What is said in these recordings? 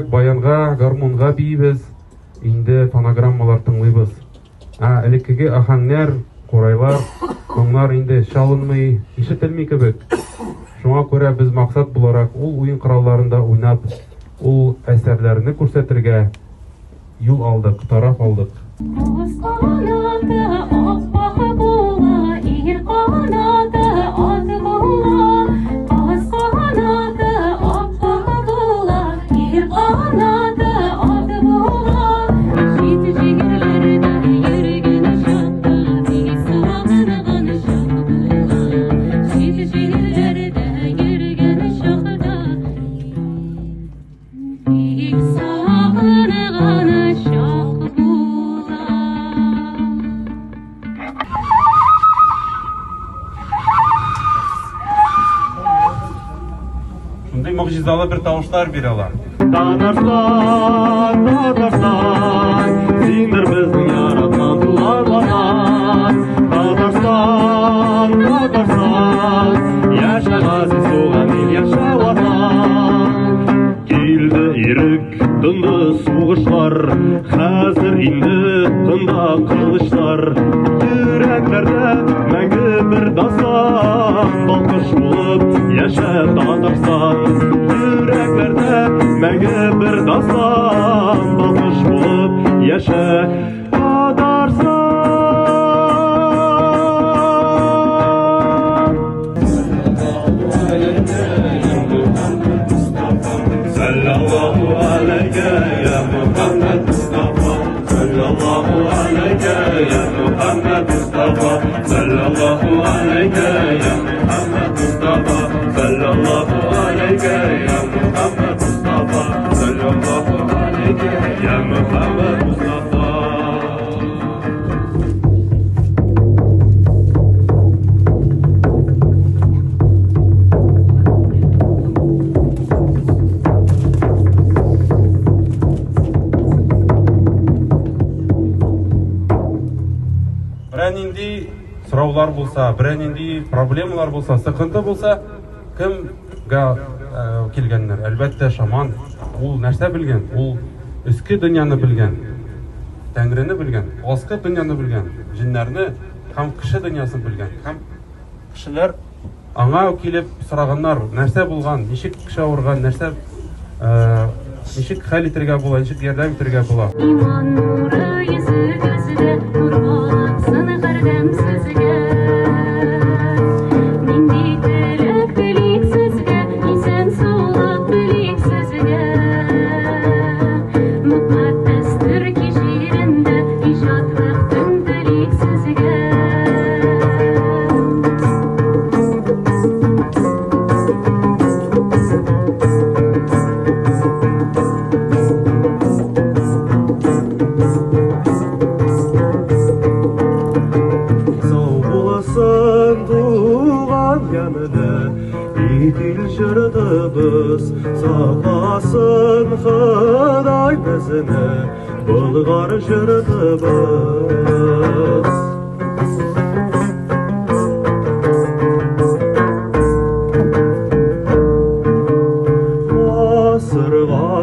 Көбрәк баянга, гармунга бийбез, инде фонограммалар тыңлыйбыз. Элеккеге ахаңнар, корайлар, моңнар инде чалынмый, ишетелми кебек. Шуңа күрә без максат буларак ул уен коралларында уйнап, ул әсәрләрне күрсәтергә юл алдык, тараф алдык. Шундай могҗизалы бер тавышлар бирә алар. Татарстан, Татарстан, синдер безнең яраткан туган ватан. Татарстан, Татарстан, яшә газиз туган ил, яшә ватан. Килде ирек, тынды сугышлар, хәзер инде тында кылычлар. Йөрәкләрдә мәңге бер дастан, балкыш булып яшә Татарстан. Йөрәкләрдә мәңге бер дастан, балкыш булып яшә Татарстан. Саллаллаху алейка я Мухаммад Мустафа. Саллаллаху алейка я Мухаммад Мустафа. Саллаллаху алейка я Мухаммад Мустафа. Саллаллаху алейка я Мухаммад Мустафа. Саллаллаху алейка я Мухаммад Мустафа. Нинди сораулар булса, нинди проблемалар булса, сыкынты булса, кемгә килгәннәр? Әлбәттә шаман. Ул нәрсә белгән? Ул өске дөньяны белгән, Тәңрене белгән, аскы дөньяны белгән, җиннәрне һәм кеше дөньясын белгән. Һәм кешеләр аңа килеп сораганнар, нәрсә булган, ничек кеше авырган, нәрсә ничек хәл итәргә була, ничек ярдәм итәргә була. Иман нуры йөзе күзгә нурлап сыны кырдым сезгә. Нинди теләк телик сезгә, исән саулык телик сезгә. Мөхәттәстер киширендә иҗатлыктан телик сезгә. Җырдыбыз сафасын Ходай безне болгар җырдыбыз.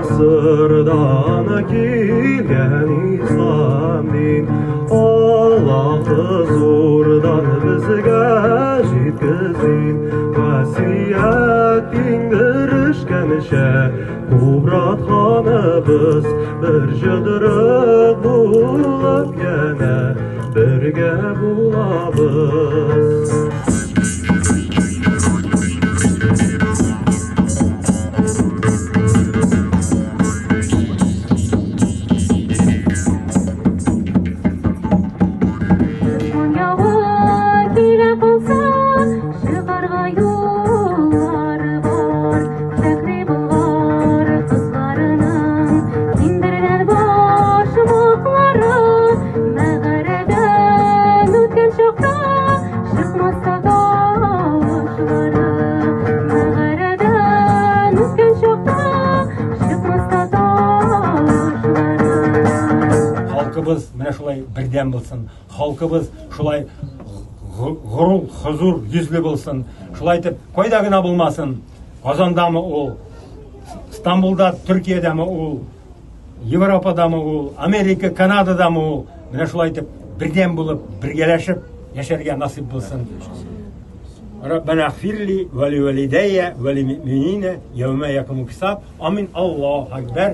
Гасырдан килгән ислам дин, Аллаһы зурдан безгә җиткезин. Васият иңдерешкәнчә Кубрат ханыбыз бер җыдырык булып янә бергә булабыз. Халкыбыз менә шулай бердәм булсын, халкыбыз шулай гурул, хузур йөзле булсын. Шулай итеп, кайда гына булмасын, Казандамы ул, Стамбулда, Түркиядамы ул, Европадамы ул, Америка, Канададамы ул, менә шулай итеп бердәм булып, бергәләшеп яшәргә насыйп булсын. ربنا اغفر لي ولوالدي وللمؤمنين يوم يقوم الحساب. آمين. الله أكبر.